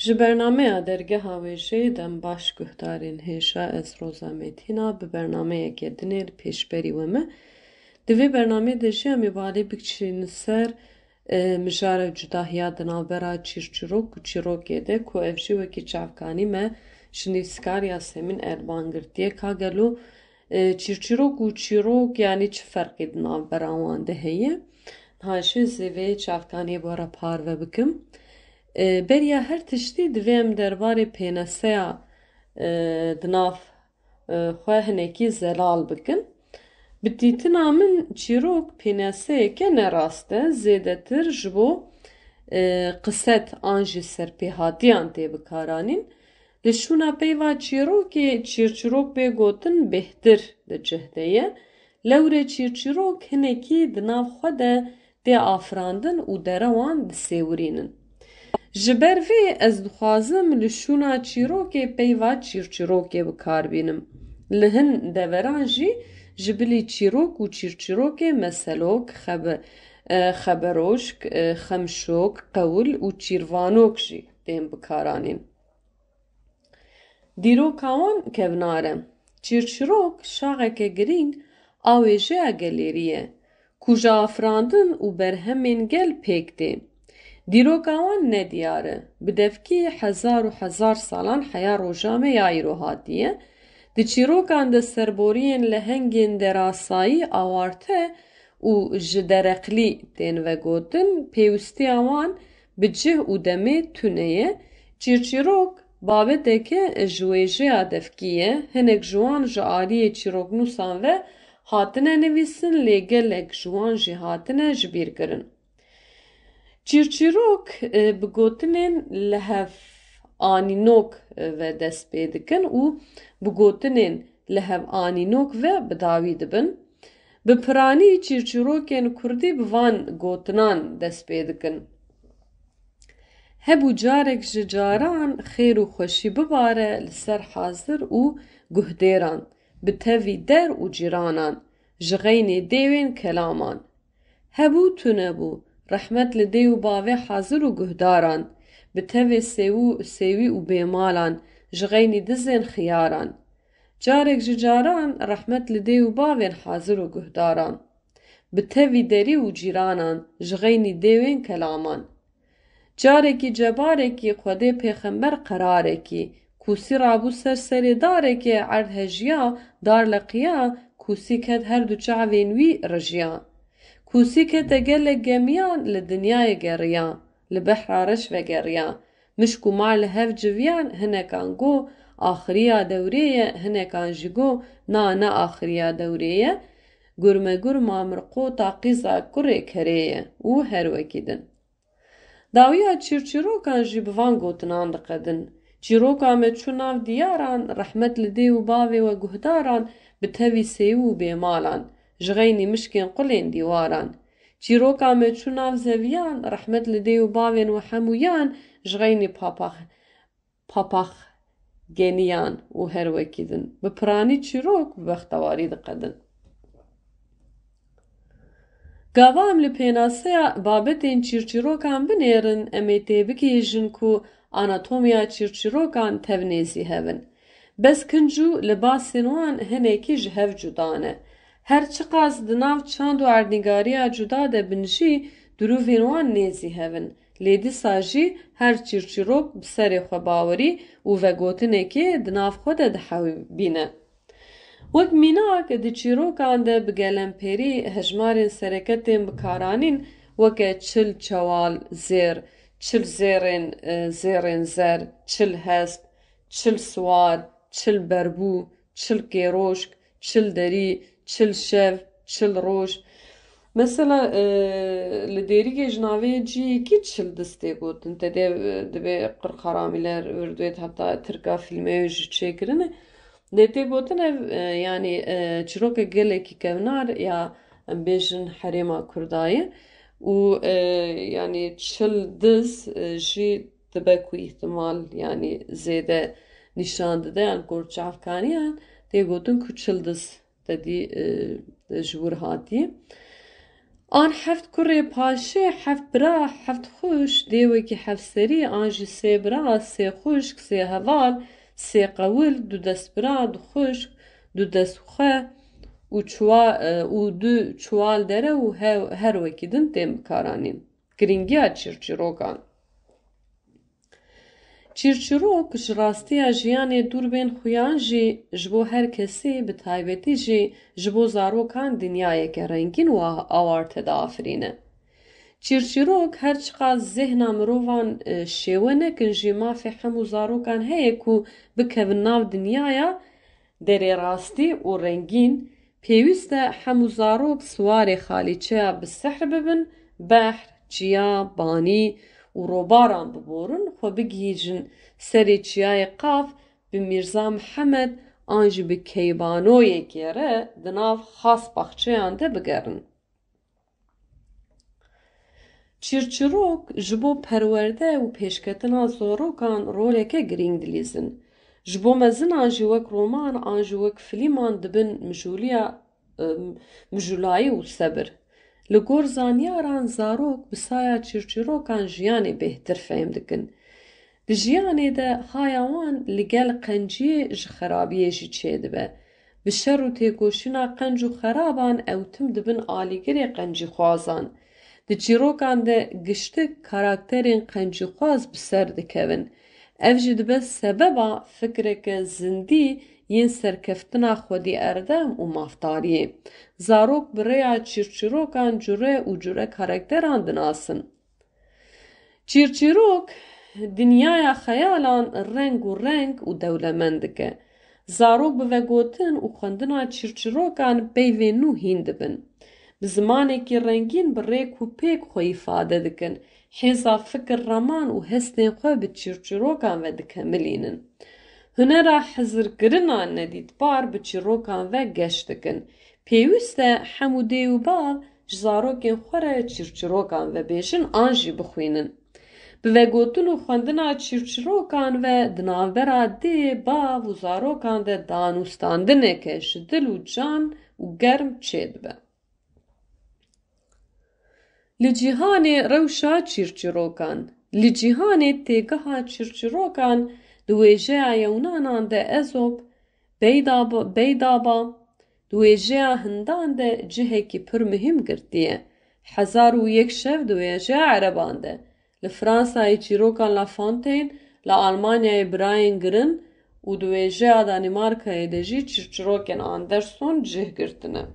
Ji bernameya dergeha wêjeyê dem baş guhdarên hêşa ez Roza Mêtîna bi bernameyekê dinê li pêşberî we me. Di vê bernameyê de jî em ê balê bikişînin ser mijara cudahiya di navbera çîrçîrok û çîrokê de ku ev jî wekî çavkanî me ji nivîskariya Semîn Erdogan girtiye ka gelo çîrçîrok û çîrok yanî çi ferqê di navbera wan de heye. Haşê zêvê çavkaniyê were parve bikim. Beriya her tiştî divê em derbarê pênaseya di nav xwe hinekî zelal bikin. Bi dîtina min çîrok pênaseyeke nerast e, zêdetir ji bo qiset an jî serpêhatiyan tê bikaranîn. Li şûna peyva çîrokê çîrçîrok bê gotin bêhtir di cih de ye. Lewrê çîrçîrok hinekî di nav xwe de tê afirandin û dere wan disêwirînin. Ji ber vê ez dixwazim li şûna çîrokê peyva çîrçîrokê bikarbînim. Li hin deveran jî ji bilî çîrok û çîrçîrokê meselok, xeberoşk, xemşok, qewil û çîrvanok jî tên bikaranîn. Dîroka wan kevnar e. Çîrçîrok şaxeke girîng a wêjeya gelêrî ye ku ji afirandin û berhemên gel pêk tê. Dîroka wan nediyar e. Bi devkî hezar û hezar salan heya rojame ya îro hatiye. Di çîrokan de serboriyên lehengên derasayî awarte û ji dereqlî tên vegotin, pêwîstiya wan bi cih û demê tune ye. Çîrçîrok babeteke ji wêjeya devkî ye. Hinek ji wan ji aliyê çîroknûsan ve hatine nivîsin, lê gelek ji wan jî hatine ji bîr kirin. Çîrçîrok bi gotinên lehev anînok ve dest pê dikin û bi gotinên lehev anînok ve bi dawî dibin. Bi piranî çîrçîrokên Kurdî bi van gotinan dest pê dikin. Hebû carek ji caran xêr û xweşî bibare li ser hazir û guhdêran, bi tevî der û cîranan, ji xeynê dêwên kelaman. Hebû tunebû rehmet li dê û bavê hazir û guhdaran, bi tevê sêwî û bêmalan, ji xeynî dizên xiyaran. Carek ji caran rehmet li dê û bavên hazir û guhdaran, bi tevî derî û cîranan, ji xeynî dêwên kelaman. Carekî cebarekî Xwedê pêxember qerarekî, kûsî rabû ser serê darekê erd hejiya, dar leqiya, kûsî ket her du çavên wî rijiya. Kûsî kete gelek gemiyan li dinyayê geriya, li behra reş vegeriya. Mişk û mar li hev civiyan, hinekan got axiriya dewrê ye, hinekan jî got na ne axiriya dewrê ye. Gurmegur mamirqota qîza kurê kerê ye û her wekî din. Dawiya çîrçîrokan jî bi van gotinan diqedin. Çîroka me çû nav diyaran, rehmet li dê û bavê we guhdaran, bi tevî sêwî û bêmalan, ji xeynî mişkên qulên dîwaran. Çîroka me çû nav zeviyan, rehmet li dê û bavên we hemûyan, ji xeynî papaxgeniyan û her wekî din. Bi piranî çîrok bi bextewarî diqedin. Gava em li pênaseya babetên çîrçîrokan binêrin, em ê tê bigêjin ku anatomiya çîrçîrokan tevnêzî hevin. Bes kinc û libasên wan hinekî ji hev cuda ne. Her çi qas di nav çand û erdnîgariya cuda de bin jî dirûvên wan nêzî hevin. Lê dîsa jî her çîrçîrok bi serê xwe bawerî û vegotinekê di nav xwe de dihewibîne. Wek mînak di çîrokan de bi gelemperî hejmarên sereketên bikaranîn weke çil çewal zêr, çil zêrên zer, çil hesp, çil swar, çil berbû, çil kêroşk, çil derî, çil şev, çil roj. Mesela li dêrîgê ji navê ciyekî çil distê gotin. Te divê qirxaramîler Urdûyê heta tirka fîlmê jî çêkirine. Lê tê gotin ev yanî çîrokek gelekî kevnar ya em bêjin herêma Kurdayê û yanî çil diz jî dibe ku îhtimal yanî zêde nîşan dide yan ku çavkaniyan tê gotin ku çil diz tedî ji wir hatiye. آن هفت کوڕێ پاشێ هەفت برا هەفت خوش دێوێکی هەفسەری ئان ژی سێ برا سێ خوشک سێ هەڤال سێ قەول دوو دەست برا دوو خوشک دوو دەست خوێ û du çuwal dere û her wekî din tên bikaranîn. Girîngiya çîrçîrokan. Çîrçîrok ji rastiya jiyanê dûr bên xuyan jî ji bo her kesê bi taybetî jî ji bo zarokan dinyayeke rengîn û awarte diafirîne. Çîrçîrok her çiqas zihna mirovan şêwe nekin jî mafê hemû zarokan heye ku bikevin nav dinyaya derê rastî û rengîn pêwîst e hemû zarok siwarê xalîçeya bi sihr bibin, behr, çiya, banî û robaran biborin xwe bigihîjin serê çiyayê qaf bi Mîrza Mihemed an jî bi keybanoyekê re di nav xas baxçeyan de bigerin. Çîrçîrok ji bo perwerde û pêşketina zarokan roleke girîng dilîzin. Ji bo mezinan jî wek roman an jî wek filîman dibin mijûlayî û sebir. Li gor zanyaran zarok bi saya çîrçîrokan jiyanê bêhtir fehm dikin. Di jiyanê de haya wan li gel qenciyê ji xerabiyê jî çêdibe. Bi şer û têkoşîna qenc û xeraban ew tim dibin alîgirê qencîxwazan. Di çîrokan de giştik karakterên qencîxwaz bi ser dikevin. Ev jî dibe sebeba fikreke zindî yên serkeftina xwedî erdem û mafdariyê. Zarok bi rêya çîrçîrokan cure û cure karakteran dinasin. Çîrçîrok dinyaya xeyalan reng û reng û dewlemend dike. Zarok bi vegotin û xwendina çîrçîrokan peyvên nû hîn dibin. Bi zimanekî rengîn bi rêk û pêk xwe îfade dikin. Hêza fikir reman û hestên xwe bi çîrçîrokan ve dikemilînin. Hunera hezirkirina nedîtbar bi çîrokan ve geş dikin. Pêwîst e hemû dê û bav ji zarokên xwe re çîrçîrokan vebêjin an jî bixwînin. Bi vegotin û xwendina çîrçîrokan ve di navbera dê, bav û zarokan de danûstandineke ji dil û can û germ çêdibe. Li cîhanê rewşa çîrçîrokan. Li cîhanê têgeha çîrçîrokan di wêjeya Yewnanan de Ezop, Beydaba, di wêjeya Hindan de cihekî pir muhim girtiye. Hezar û yek şev di wêjeya Ereban de. Li Fransayê çîrokan La Fontaine, li Almanyayê birayên girin û di wêjeya Danîmarkayê de jî çîrçîrokên Anderson cih girtine.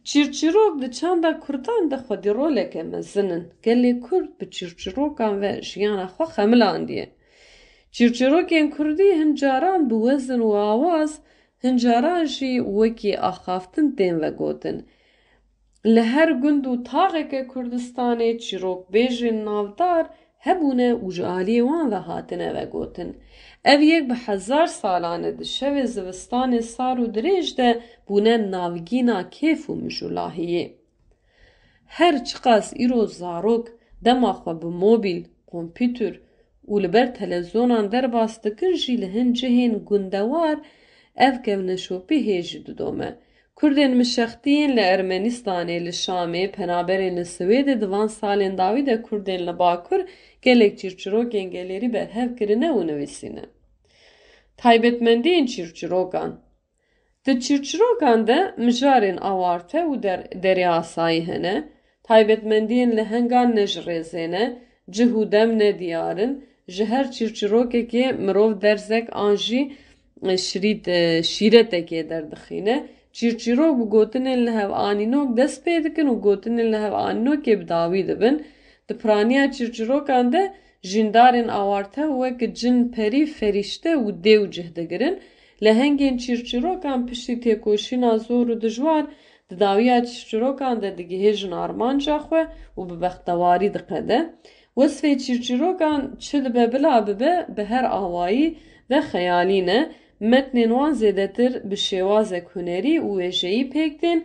Çîrçîrok di çanda Kurdan de xwedî roleke mezin in. Gelê Kurd bi çîrçîrokan ve jiyana xwe xemilandiye. Çîrçîrokên Kurdî hin caran bi wezin û awaz, hin caran jî wekî axaftin tên vegotin. Li her gund û taxeke Kurdistanê çîrokbêjên navdar hebûne û ji aliyê wan ve hatine vegotin. Ev yek bi hezar salan e di şevê zivistanê sar û dirêj de bûne navgîna kêf û mijûlahiyê. Her çiqas îro zarok dema xwe bi mobîl, kompîtür û li ber televizyonan derbas dikin jî li hin cihên gundewar ev kevneşopî hê jî didome. Kurdên mişextiyên li Ermenistanê, li Şamê, penaberên li Swêdê di van salên dawî de Kurdên li Bakur gelek çîrçîrokên gelerî berhev kirine û nivîsîne. Taybetmendiyên çîrçîrokan. Di çîrçîrokan de mijarên awarte û derê asayî hene, taybetmendiyên li hengan ne ji rêzê ne, cih û dem ne diyarin, ji her çîrçîrokekê mirov derzek an jî şîretekê derdixîne. Çîrçîrok bi gotinên li hev anînok dest pê dikin û gotinên li hev anînokê bi dawî dibin. Di piraniya çîrçîrokan de jîndarên awarte wek cin, perî, ferîşte û dê û cih digirin. Lehengên çîrçîrokan piştî têkoşîna zor û dijwar di dawiya çîrçîrokan de digihêjin armanca xwe û bi bextewarî diqede. Wesfê çîrçîrokan çi dibe bila bibe bi her awayî ve xeyalî ne. Metnên wan zêdetir bi şêwazek hunerî û wêjeyî pêk tên.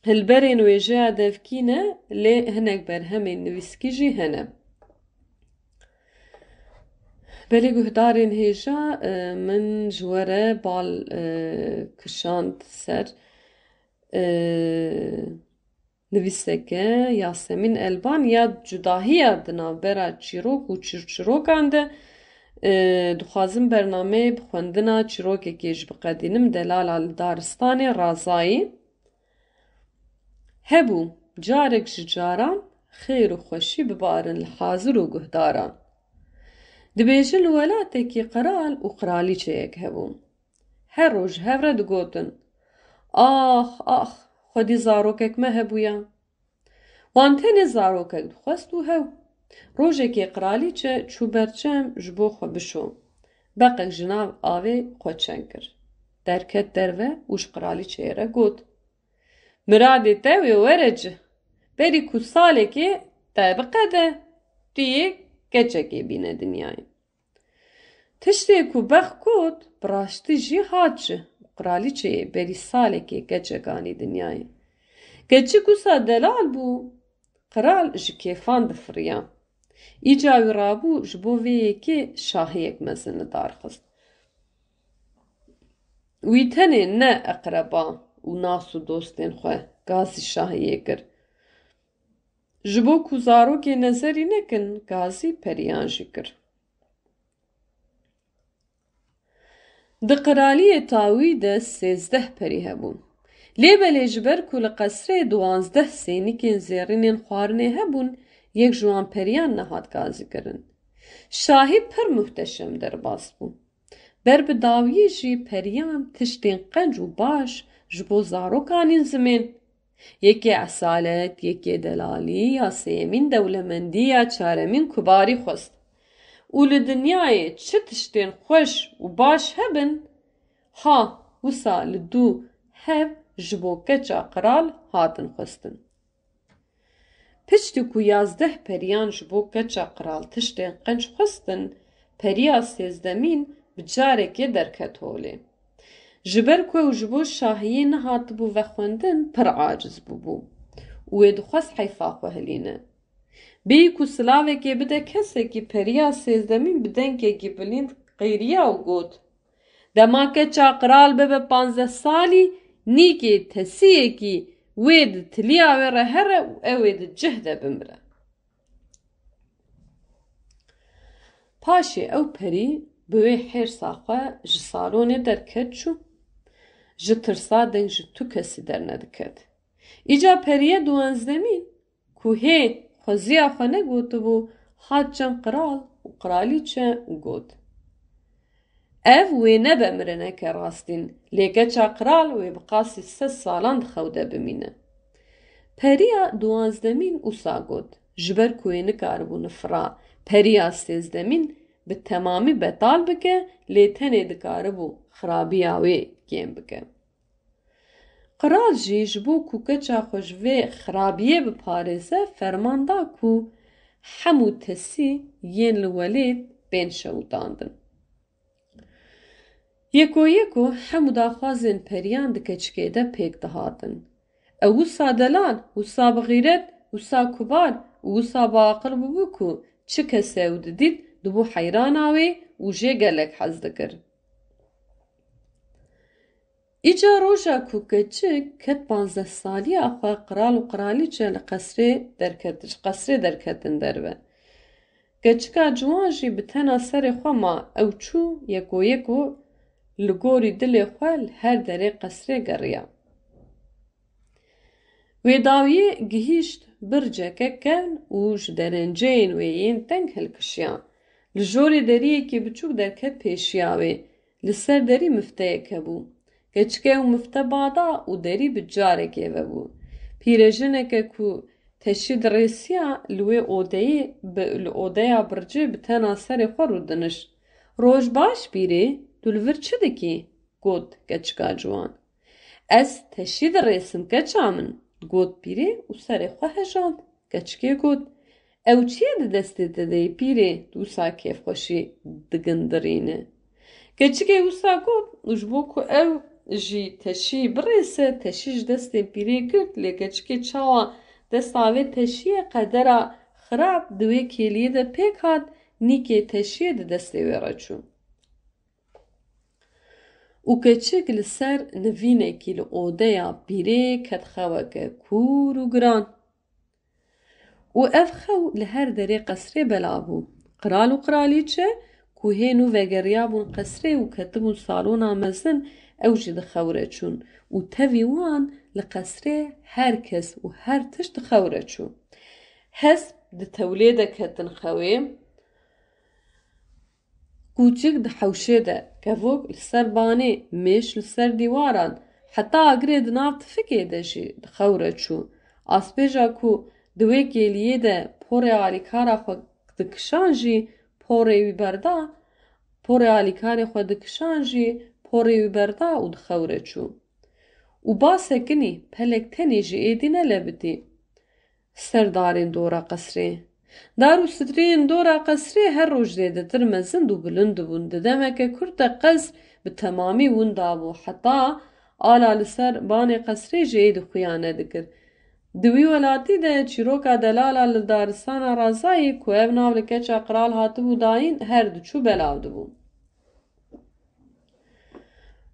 Hilberên wêjeya devkî ne, lê hinek berhemên nivîskî jî hene. Belê guhdarên hêja min ji we re bal kişand ser Nivîseke Yasemin Elban ya cudahiya di navbera çîrok û çîrçîrokan de dixwazim bernameyê bi xwendina çîrokekê ji biqedînim Delala li daristanê Razayî. Hebû carek ji caran xêr û xweşî bibarin li hazir û guhdaran. Dibêje li welatekî qeral û qiralîçeyek hebû. Her roj hev re digotin: "Ah, ah, xwedî zarokek me hebûya." Wan tenê zarokek dixwest û hew. Rojekê qiralîçe çû berçem ji bo xwe bişo. Beqek ji nav avê xwe çeng kir. Derket derve û ji qiralîçeyê re got: "Miradê te wê were cih. Berî ku salekê te biqede, tu yê keçekê bîne dinyayê." Tiştê ku bex got, bi raştî jî hat cih û qiralîçeyê berî salekê keçek anî dinyayê. Keçik wisa delal bû, qiral ji kêfan difiriya. Îca wî rabû ji bo vê yekê şahiyek mezin li dar xist. Wî tenê ne eqreba û nas û dostên xwe gazî şahiyê kir. Ji bo ku zarokê nezerî nekin, gazî periyan jî kir. Di qiraliyê Tawî de 13 perî hebûn. Lêbelê ji ber ku li qesrê 12 sênîkên zêrînên xwarinê hebûn, yek ji wan periyan nehat gazîkirin. Şahî pir muhteşem derbas bû. Ber bi dawiyê jî periyan tiştên qenc û baş ji bo zarokanên zimên. Yekê esalet, yekê delalî ya sêyemîn dewlemendî ya çaremîn kubarî xwest. Û li dinyayê çi tiştên xweş û baş hebin, ha wisa li dû hev ji bo keça qiral hatin xwestin. Piştî ku 11 periyan ji bo keça qiral tiştên qenc xwestin, periya 13mîn bi carekê derket holê. Ji ber ku ew ji bo şahiyê nehatibû vexwendin, pir aciz bûbû û wê dixwest heyfa xwe hilîne. Bêyî ku silavekê bide kesekî, periya 13mîn bi dengekî bilind qîriya û got: "Dema keça qiral bibe 15 salî, nîkê tesiyekî wê di tiliya wê re here û ew ê di cih de bimire." Paşê ew perî bi wê hêrsa xwe ji salonê derket çû. Ji tirsa deng ji tu kesî dernediket. Îca periya 12mîn ku hê xweziya xwe negotibû, hat cem qiral û qiralîçe û got: "Ev wê nebe mirineke rastîn, lê keça qiral wê bi qasî 3 salan dixewde bimîne." Periya 12mîn wisa got, ji ber ku wê nikaribû nifira periya 13mîn bi temamî betal bike, lê tenê dikaribû xirabiya wê kêm bike. Qiral jî ji bo ku keça xwe ji vê xirabiyê biparêze, ferman da ku hemû tesî yên li welêt bên şewitandin. Yekô hemû daxwazên periyan di keçikê de pêk dihatin. Ew wisa delal, wisa bixîret, wisa kubar û wisa baaqil bûbû ku çi kesê ew didît, dibû heyrana wê û jê gelek hez dikir. Îca roja ku keçik ket 15 saliya xwe, qiral û qiralîçe li qesrê derketin derve. Keçika ciwan jî bi tena serê xwe ma, ew çû yekô li gorî dilê xwe li her derê qesrê geriya. Wê dawiyê gihîşt bir cekek kevn û ji derenceyên wê yên teng hilkişiyan. Li jorê deriyekî biçûk derket pêşiya wê. Li ser derî mifteyek hebû. Keçikê û mifte bada û derî bi carekê vebû. Pîrejineke ku teşî dirêsiya li wê odeyê li odeya bircê bi tena serê xwe rûdinişt. "Roj baş pîrê, tu li vir çi dikî?" got keçika ciwan. "Ez teşî dirêsim keça min," got pîrê û serê xwe hejand. Keçikê got: "Ew çi ye di destê te de pîrê, tu wisa kêfxweşî digindirîne?" Keçikê wisa got ji bo ku ew jî teşî birêse, teşî ji destên pîrê girt, lê keçikê çawa desta vê teşîyê qedera xirab di wê kêliyê de pêk hat, nîkê teşîyê di destê wê re çû. و کچک لسر نوینکی لعودیا بیره کت خوکه کور و گران. و اف خو لهر دری قصره بلابو. قرال و قرالیچه کوهینو وگریابون قصره و کتبون سالونا مزن او جد خوره چون و تاویوان لقصره هر کس و هر تشت خوره چون. حسب ده تولیده کتن خوه کوچک ده حوشه ده كفوق لسر باني مش لسر ديواران حتى اقريد نافت فكي دشي دخورة شو اسبيجا كو دوي كيليه ده پوري آليكارا خو دكشانجي پوري ويبردا پوري آليكاري خو دكشانجي پوري ويبردا و دخورة شو و باسكني پلك تني جي ايدينا لبتي سردارين دورا قصري دارو سترين دورا قصري هر روج ديده تر مزند و بلند بون ددمك كرت قصر بتمامي وندابو حتى آلا لسر باني قصري جيد خيانة دكر دوی ولاتی ده چیروکا دلالا لدارستان رازایی که او ناولکه چا قرال هاتبو داین هر دوچو بلاو دبو.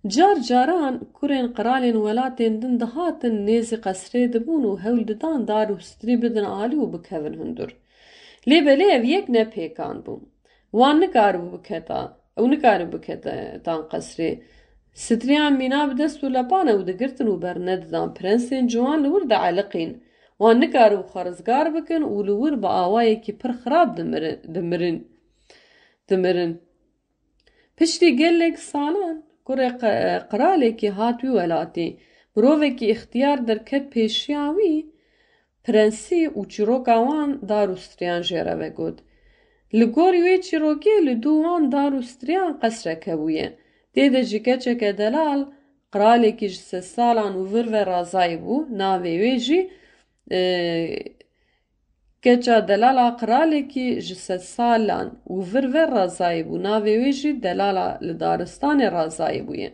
جار جاران کورین قرالین ولاتین دن دهاتن نیزی قصره دبون و هول ددان دارو ستری بدن آلی و بکهون هندور. لیبلی او یک نه پیکان بو. وان نکارو بکتا او نکارو بکتا تان قصره. ستریان مینا بدست و لپانه و دگرتن و برند دان پرنسین جوان لور دا علقین. وان نکارو خارزگار بکن و لور با آوائي که پر خراب دمرن. پشتی گلک سالان کره قراله که هاتوی ولاتی بروه که اختیار در کت پیشیاوی پرنسی و چیروکاوان داروستریان جره و گود. لگوریوی چیروکی لدوان داروستریان قصره کبویه. دیده جیکه چکه دلال قراله که جسه سالان و ور و رازایی بو ناویوی جی کچا دلالا قراله که جسه سالان و ور و رازایی بو ناویوی جی دلالا لدارستان رازایی بویه.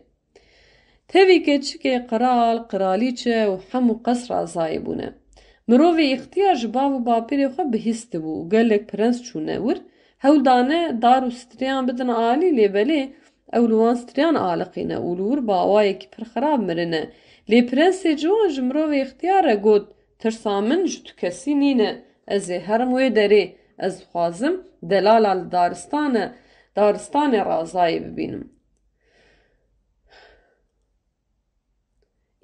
تاوی کچکه قرالیچه و همو قصر رازایی بونه. مروی اختیار جباو و باپیری خواه بهست بو و گلک پرنس چونه ور هول دانه دارو ستریان بدن آلی لیبلی اولوان ستریان آلقینه اولور باوایی که پر خراب مرنه لی پرنسی جوان جمروی اختیار گود ترسامن جتو کسی نینه از هرموی داره از خوازم دلالا دارستان رازایی ببینم.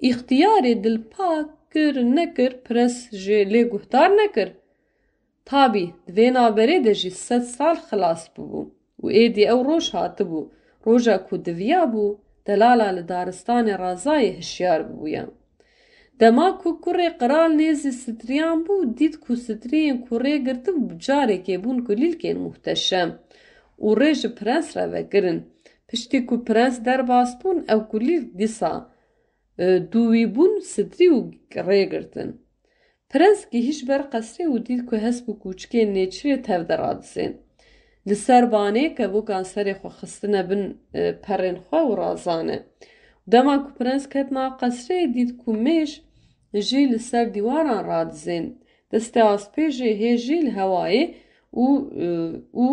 اختیاری دل پاک کر نکر پرس جی لی گهدار نکر. تابی دوینا بری ده جی 100 سال خلاص ببو و ایدی او روش هات بو روژا کو دویا بو دلالا لدارستان رازای هشیار ببویا. دما کو کره قرال نیزی ستریان بو دید کو سترین کره گرتو بجاره که بون کلیل کن محتشم و ریج پرنس را وگرن. پشتی کو پرنس در باس بون او کلیل دیسا دوی بون ستری و ری گرتن. پرنس که هیچ بر قصره و دید که هست بو کوچکه نیچری تف در آدسین. لسر بانه که بو کانسر خو خستنه بن پرین خو و رازانه. دما که پرنس کتنا قصره دید که میش جی لسر دیواران رادزین. دست آسپی جی هی جی لهوایی و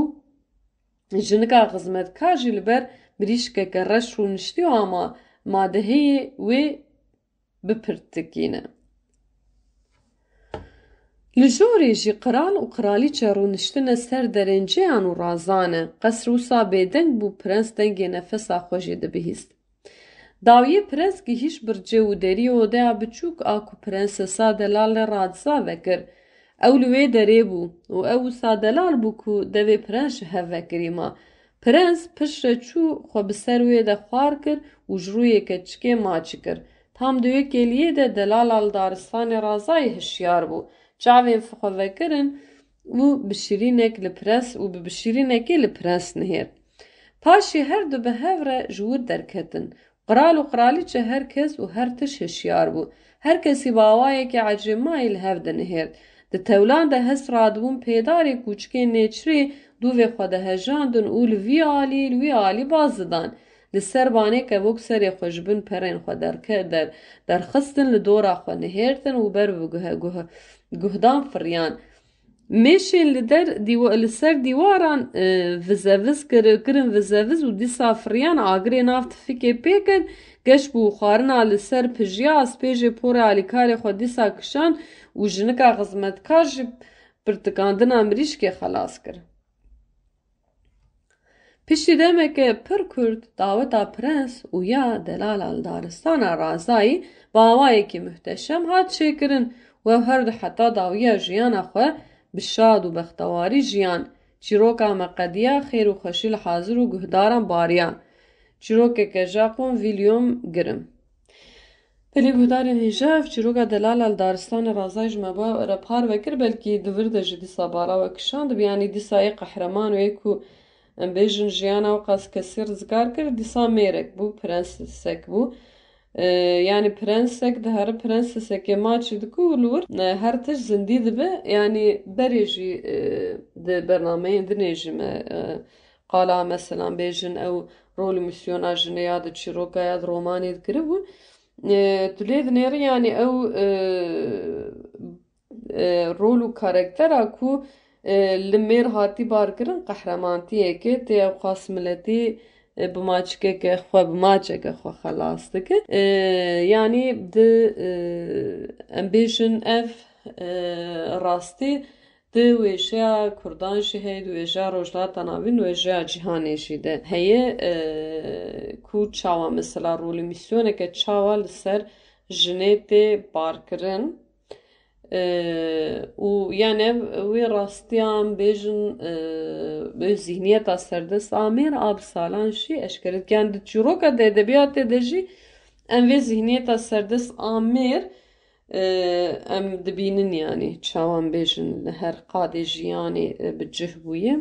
جنگا غزمت که جی لبر بریشکه که رش رو نشتی و اما مادهی و بپرتکینه. لجوری جی قرال و قرالی چه رونشتنه سر درنجیان و رازانه قصر وصا بیدنگ بو پرنس دنگی نفسا خوشی ده بهیست. داویه پرنس که هیچ برجه و دری و ده بچوک آکو پرنس سا دلال رادزا وکر اولوی دره بو و او سا دلال بو که دوی پرنس هف وکری ما. پرنس پشت چو خو بسروی ده خوار کر و جروی کچکه ماچی کر. tam دوی کلیه ده دلال دارستان رازای هشیار بو. چاوین فخو وکرن و بشیرینک لپرس و بشیرینکی لپرس نهیر. پاشی هر دو به هفره جور درکتن. قرال و قرالی چه هر کس و هر تش هشیار بو. هر کسی باوایی که عجمایی لحف ده نهیر. ده تولان ده هست رادبون پیداری کوچکی نیچری دوی خوده هجاندن و لوی آلی بازدان. لسر بانه که وک سری خوشبن پرین خو در خستن لدورا خو نهیرتن و بر گهدان فریان. Mêşên li ser dîwaran vizeviz kirin vizeviz û dîsa firiyan agirê nav tifikê pêkin geş bû xwarina li ser pijiya spê jê porê alîkarê xwe dîsa kişand û jinika xizmetkar ji pirtikandina mirîşkê xelas kir. Piştî demeke pir kurd daweta prens û ya delala li daristana Razayî bi awayekî muhteşem hat çêkirin û ew her du heta dawiya jiyana xwe bi şad û bextewarî jiyan. Çîroka meqediya xêr û xweşî li hazir û guhdaran bariyan. Çîrokeke Japon William Grimm. Pelê guhdarên hêja ev çîroka delala li daristanê Razayî ji me re par vekir belkî di vir de jî dîsa bara we kişand yanî dîsa yê qehreman wê ku em bêjin jiyana we qas kesî rizgar kir dîsa mêrek bû prensesek bû. Yani prensek di here prensesekê maçî dike û li wir her tişt zindî dibe yanî berê jî di bernameyên dinê jî me qala mesela bêjin ew rolê misyona jinê ya di çîroka ya di romanê dikiribû tu lê dinêrî yanî ew rol û karaktera ku li mêr hatî barkirin qehremantiyekê tê ew xas miletî bi maçikeke xwe bi maçeke xwe xelas dike. Yani di em bêjin ev rastî di wêjeya Kurdan jî heye di wêjeya rojhilata navîn wêjeya cîhanê jî de heye ku çawa mesela rolê misyoneke çawa li ser jinê tê barkirin û yani ev wê rastiyan bêjin zihniyeta serdest amêr a bi salan jî eşkere dike. Yani di çîroka de edebiyatê de jî em vê zihniyeta serdest amêr em dibînin yani çawa em bêjin li her qadê jiyanê bi cih bûye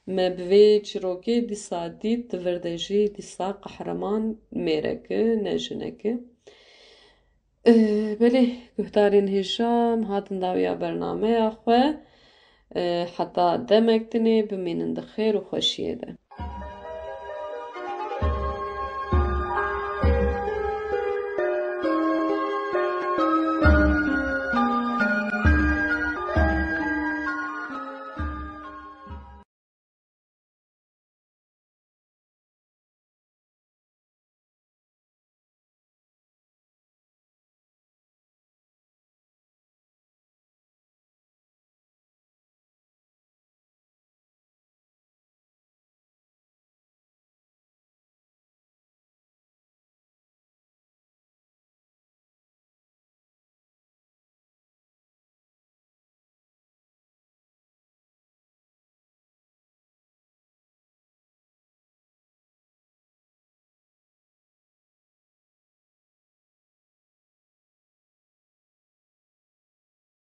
me bi vê çîrokê dîsa dît di vir de jî dîsa qehreman mêreke ne jineke. Belê guhdarên hêja hatin dawiya bernameya xwe heta demek dinê bimînin di xêr û xweşiyê de.